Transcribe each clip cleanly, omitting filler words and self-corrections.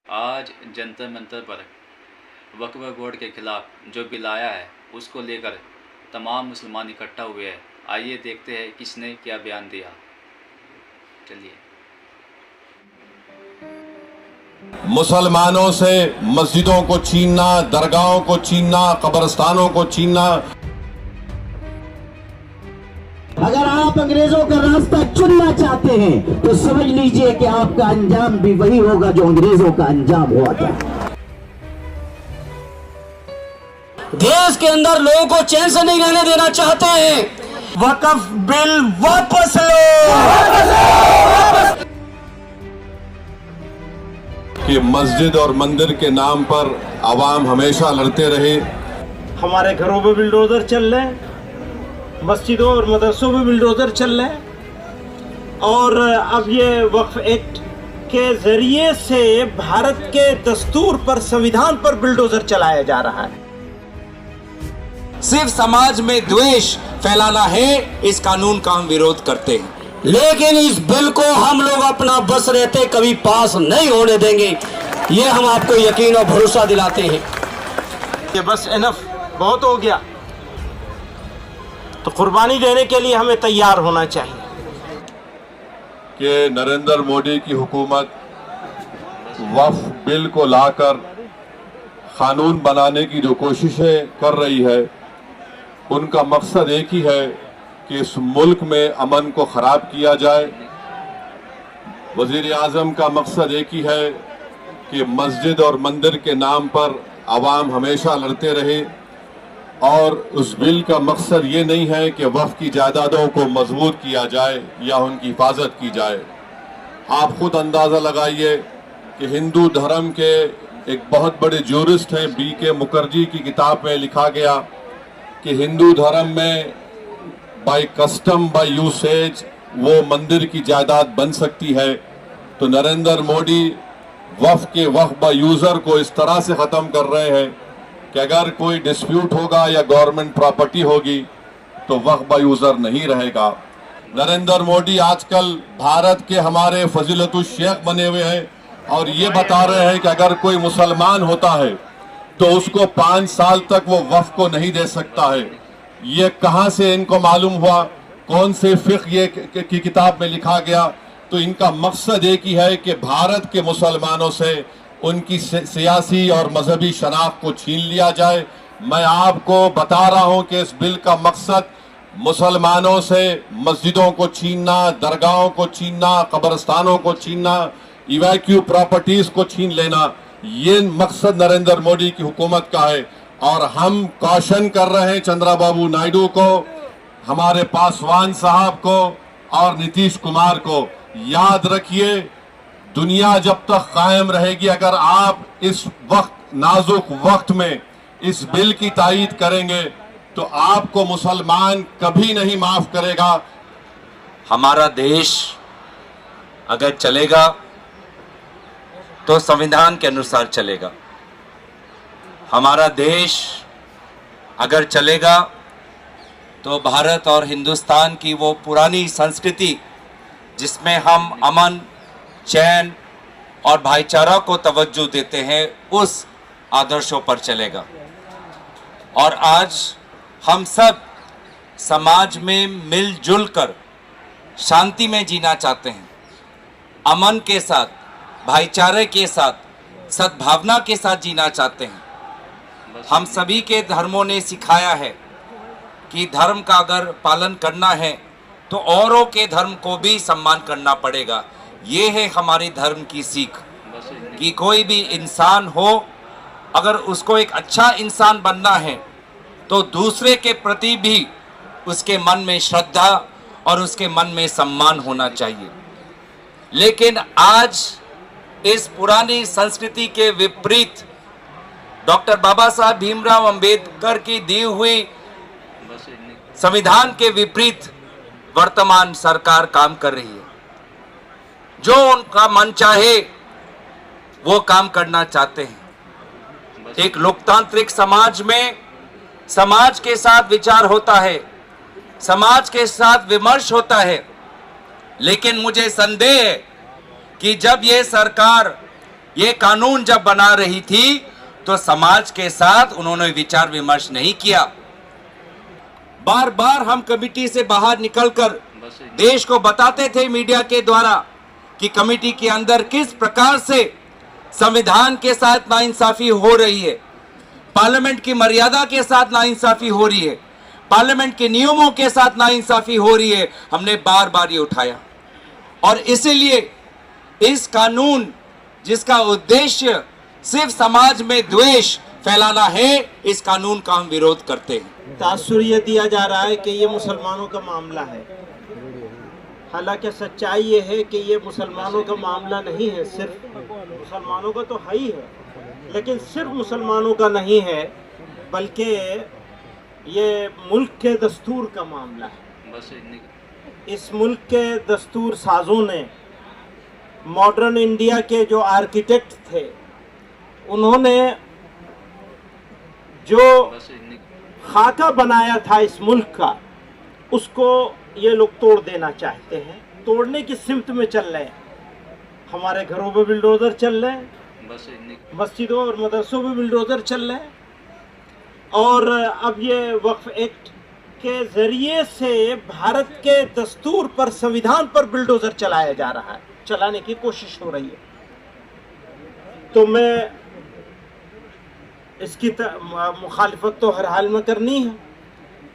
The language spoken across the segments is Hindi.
आज जंतर मंतर पर वक्फ बोर्ड के खिलाफ जो बिल आया है उसको लेकर तमाम मुसलमान इकट्ठा हुए हैं। आइए देखते हैं किसने क्या बयान दिया। चलिए। मुसलमानों से मस्जिदों को छीनना, दरगाहों को छीनना, कब्रिस्तानों को छीनना। अगर आप अंग्रेजों का रास्ता चुनना चाहते हैं तो समझ लीजिए कि आपका अंजाम भी वही होगा जो अंग्रेजों का अंजाम हुआ था। देश के अंदर लोगों को चैन से नहीं रहने देना चाहते हैं। वक्फ बिल वापस लो। कि मस्जिद और मंदिर के नाम पर आवाम हमेशा लड़ते रहे। हमारे घरों में बिल्डोजर चल रहे हैं, मस्जिदों और मदरसों में बिल्डोजर चल रहे हैं, और अब ये वक्फ एक्ट के जरिए से भारत के दस्तूर पर, संविधान पर बिल्डोजर चलाया जा रहा है। सिर्फ समाज में द्वेष फैलाना है, इस कानून का हम विरोध करते हैं। लेकिन इस बिल को हम लोग अपना बस रहते कभी पास नहीं होने देंगे, ये हम आपको यकीन और भरोसा दिलाते हैं। ये बस इनफ, बहुत हो गया। तो कुर्बानी देने के लिए हमें तैयार होना चाहिए। कि नरेंद्र मोदी की हुकूमत वक्फ बिल को लाकर कानून बनाने की जो कोशिशें कर रही है, उनका मकसद एक ही है कि इस मुल्क में अमन को ख़राब किया जाए। वज़ीर आज़म का मकसद एक ही है कि मस्जिद और मंदिर के नाम पर आवाम हमेशा लड़ते रहे, और उस बिल का मकसद ये नहीं है कि वक्फ की जायदादों को मजबूत किया जाए या उनकी हिफाजत की जाए। आप खुद अंदाज़ा लगाइए कि हिंदू धर्म के एक बहुत बड़े ज्यूरिस्ट हैं B.K. मुखर्जी की किताब में लिखा गया कि हिंदू धर्म में बाय कस्टम, बाय यूसेज वो मंदिर की जायदाद बन सकती है। तो नरेंद्र मोदी वक्फ बाय यूज़र को इस तरह से ख़त्म कर रहे हैं कि अगर कोई डिस्प्यूट होगा या गवर्नमेंट प्रॉपर्टी होगी तो वक्फ बाय यूज़र नहीं रहेगा। नरेंद्र मोदी आजकल भारत के हमारे फजीलतुल शेख बने हुए हैं और ये बता रहे हैं कि अगर कोई मुसलमान होता है तो उसको 5 साल तक वो वक्फ को नहीं दे सकता है। ये कहाँ से इनको मालूम हुआ? कौन से फिक़्ह ये की किताब में लिखा गया? तो इनका मकसद एक ही है कि भारत के मुसलमानों से उनकी सियासी और मजहबी शनाख्त को छीन लिया जाए। मैं आपको बता रहा हूं कि इस बिल का मकसद मुसलमानों से मस्जिदों को छीनना, दरगाहों को छीनना, कब्रिस्तानों को छीनना, इवैक्यू प्रॉपर्टीज को छीन लेना, ये मकसद नरेंद्र मोदी की हुकूमत का है। और हम कॉशन कर रहे हैं चंद्रबाबू नायडू को, हमारे पासवान साहब को और नीतीश कुमार को, याद रखिए दुनिया जब तक कायम रहेगी, अगर आप इस वक्त नाजुक वक्त में इस बिल की तायीद करेंगे तो आपको मुसलमान कभी नहीं माफ करेगा। हमारा देश अगर चलेगा तो संविधान के अनुसार चलेगा। हमारा देश अगर चलेगा तो भारत और हिंदुस्तान की वो पुरानी संस्कृति जिसमें हम अमन, चैन और भाईचारा को तवज्जो देते हैं, उस आदर्शों पर चलेगा। और आज हम सब समाज में मिलजुल कर शांति में जीना चाहते हैं, अमन के साथ, भाईचारे के साथ, सद्भावना के साथ जीना चाहते हैं। हम सभी के धर्मों ने सिखाया है कि धर्म का अगर पालन करना है तो औरों के धर्म को भी सम्मान करना पड़ेगा। ये है हमारे धर्म की सीख कि कोई भी इंसान हो, अगर उसको एक अच्छा इंसान बनना है तो दूसरे के प्रति भी उसके मन में श्रद्धा और उसके मन में सम्मान होना चाहिए। लेकिन आज इस पुरानी संस्कृति के विपरीत डॉक्टर बाबा साहब भीमराव अंबेडकर की दी हुई संविधान के विपरीत वर्तमान सरकार काम कर रही है। जो उनका मन चाहे वो काम करना चाहते हैं। एक लोकतांत्रिक समाज में समाज के साथ विचार होता है, समाज के साथ विमर्श होता है, लेकिन मुझे संदेह है कि जब ये सरकार ये कानून जब बना रही थी तो समाज के साथ उन्होंने विचार विमर्श नहीं किया। बार बार हम कमेटी से बाहर निकलकर देश को बताते थे मीडिया के द्वारा कि कमेटी के अंदर किस प्रकार से संविधान के साथ नाइंसाफी हो रही है, पार्लियामेंट की मर्यादा के साथ नाइंसाफी हो रही है, पार्लियामेंट के नियमों के साथ नाइंसाफी हो रही है। हमने बार बार ये उठाया और इसीलिए इस कानून जिसका उद्देश्य सिर्फ समाज में द्वेष फैलाना है, इस कानून का हम विरोध करते हैं। तासुर ये दिया जा रहा है कि ये मुसलमानों का मामला है, हालांकि सच्चाई ये है कि ये मुसलमानों का मामला नहीं है। सिर्फ मुसलमानों का तो है ही है, लेकिन सिर्फ मुसलमानों का नहीं है, बल्कि ये मुल्क के दस्तूर का मामला है। इस मुल्क के दस्तूर साजों ने, मॉडर्न इंडिया के जो आर्किटेक्ट थे, उन्होंने जो खाका बनाया था इस मुल्क का, उसको ये लोग तोड़ देना चाहते हैं, तोड़ने की सिमत में चल रहे हैं। हमारे घरों पे बिल्डोजर चल रहे हैं, मस्जिदों और मदरसों पे बिल्डोजर चल रहे हैं, और अब ये वक्फ एक्ट के जरिए से भारत के दस्तूर पर, संविधान पर बिल्डोजर चलाया जा रहा है, चलाने की कोशिश हो रही है। तो मैं इसकी मुखालिफत तो हर हाल में करनी है,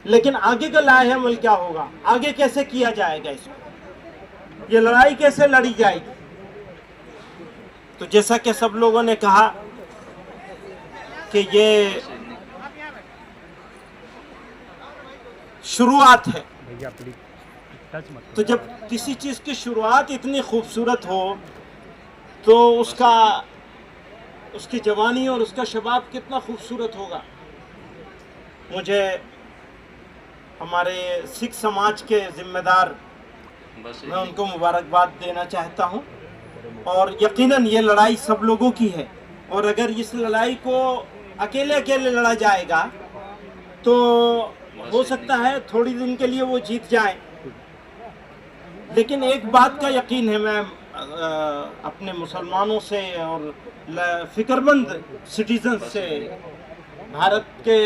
लेकिन आगे का लाए अमल क्या होगा, आगे कैसे किया जाएगा, इसको ये लड़ाई कैसे लड़ी जाएगी। तो जैसा कि सब लोगों ने कहा कि ये शुरुआत है, तो जब किसी चीज़ की शुरुआत इतनी खूबसूरत हो तो उसकी जवानी और उसका शबाब कितना खूबसूरत होगा। मुझे हमारे सिख समाज के जिम्मेदार, मैं उनको मुबारकबाद देना चाहता हूं, और यकीनन ये लड़ाई सब लोगों की है, और अगर इस लड़ाई को अकेले अकेले लड़ा जाएगा तो हो सकता है थोड़ी दिन के लिए वो जीत जाए। लेकिन एक बात का यकीन है, मैं अपने मुसलमानों से और फिक्रमंद सिटीजन से, भारत के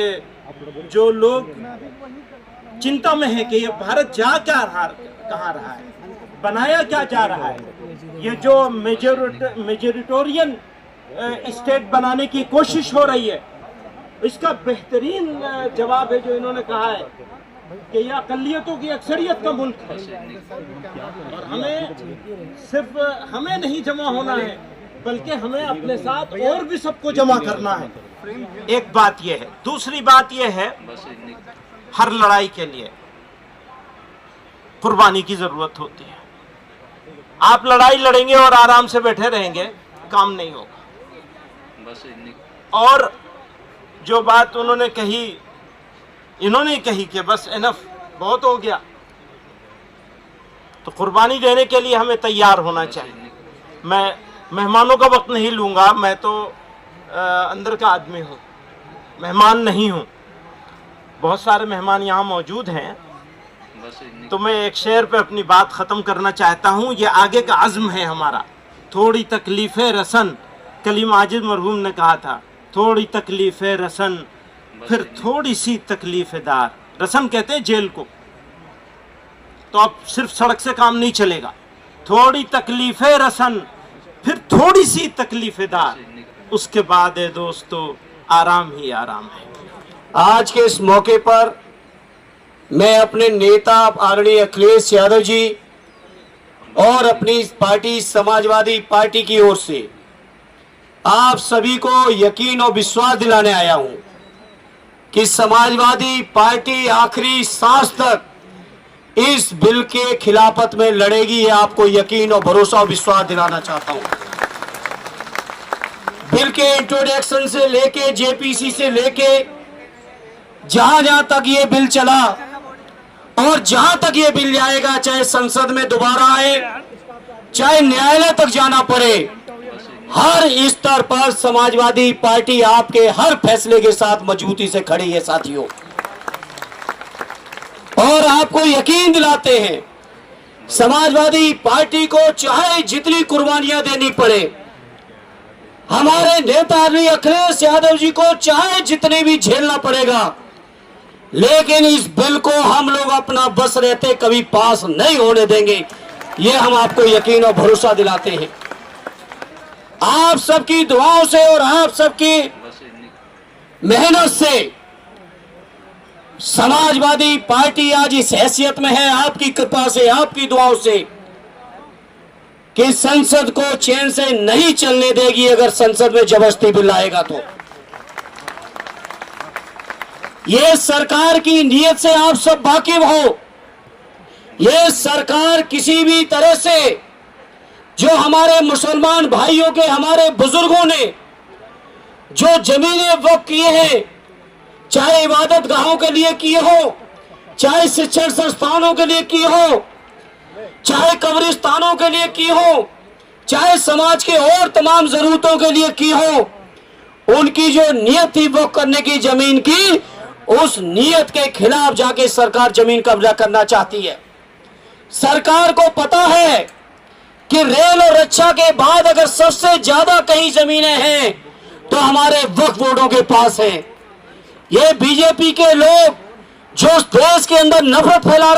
जो लोग चिंता में है कि ये भारत जा क्या कहाँ रहा है, बनाया क्या जा रहा है, ये जो मेजोरिटोरियन स्टेट बनाने की कोशिश हो रही है, इसका बेहतरीन जवाब है जो इन्होंने कहा है कि यह अक़लियतों की अक्सरियत का मुल्क है, और हमें नहीं जमा होना है, बल्कि हमें अपने साथ और भी सबको जमा करना है। एक बात यह है। दूसरी बात यह है, हर लड़ाई के लिए कुर्बानी की जरूरत होती है। आप लड़ाई लड़ेंगे और आराम से बैठे रहेंगे, काम नहीं होगा। और जो बात उन्होंने कही, इन्होंने कही कि बस इनफ, बहुत हो गया, तो कुर्बानी देने के लिए हमें तैयार होना चाहिए। मैं मेहमानों का वक्त नहीं लूँगा, मैं तो अंदर का आदमी हूँ, मेहमान नहीं हूँ। बहुत सारे मेहमान यहाँ मौजूद हैं, तो मैं एक शेर पे अपनी बात ख़त्म करना चाहता हूँ। ये आगे का अज़्म है हमारा। थोड़ी तकलीफ़ें रसन, कलीम आजिज़ मरहूम ने कहा था, थोड़ी तकलीफ़ें रसन फिर थोड़ी सी तकलीफ़ेदार। रसन कहते हैं जेल को। तो अब सिर्फ सड़क से काम नहीं चलेगा, थोड़ी तकलीफ़ें रसन फिर थोड़ी सी तकलीफ़ेदार, उसके बाद है दोस्तों आराम ही आराम है। आज के इस मौके पर मैं अपने नेता आदरणीय अखिलेश यादव जी और अपनी पार्टी समाजवादी पार्टी की ओर से आप सभी को यकीन और विश्वास दिलाने आया हूं कि समाजवादी पार्टी आखिरी सांस तक इस बिल के खिलाफत में लड़ेगी। ये आपको यकीन और भरोसा और विश्वास दिलाना चाहता हूं। बिल के इंट्रोडक्शन से लेके, जेपीसी से लेके, जहां जहां तक ये बिल चला और जहां तक ये बिल जाएगा, चाहे संसद में दोबारा आए, चाहे न्यायालय तक जाना पड़े, हर स्तर पर समाजवादी पार्टी आपके हर फैसले के साथ मजबूती से खड़ी है साथियों। और आपको यकीन दिलाते हैं, समाजवादी पार्टी को चाहे जितनी कुर्बानियां देनी पड़े, हमारे नेता श्री अखिलेश यादव जी को चाहे जितने भी झेलना पड़ेगा, लेकिन इस बिल को हम लोग अपना बस रहते कभी पास नहीं होने देंगे। ये हम आपको यकीन और भरोसा दिलाते हैं। आप सबकी दुआओं से और आप सबकी मेहनत से समाजवादी पार्टी आज इस हैसियत में है, आपकी कृपा से, आपकी दुआओं से, कि संसद को चैन से नहीं चलने देगी। अगर संसद में जबरदस्ती बिल आएगा तो ये सरकार की नीयत से आप सब वाकिफ हो। ये सरकार किसी भी तरह से जो हमारे मुसलमान भाइयों के, हमारे बुजुर्गों ने जो जमीनें वक्फ किए हैं, चाहे इबादत गाहों के लिए किए हो, चाहे शिक्षण संस्थानों के लिए किए हो, चाहे कब्रिस्तानों के लिए की हो, चाहे समाज के और तमाम जरूरतों के लिए की हो, उनकी जो नियत थी वक्फ करने की जमीन की, उस नियत के खिलाफ जाके सरकार जमीन कब्जा करना चाहती है। सरकार को पता है कि रेल और रक्षा के बाद अगर सबसे ज्यादा कहीं जमीनें हैं तो हमारे वक्फ बोर्डों के पास है। ये बीजेपी के लोग जो देश के अंदर नफरत फैला रहे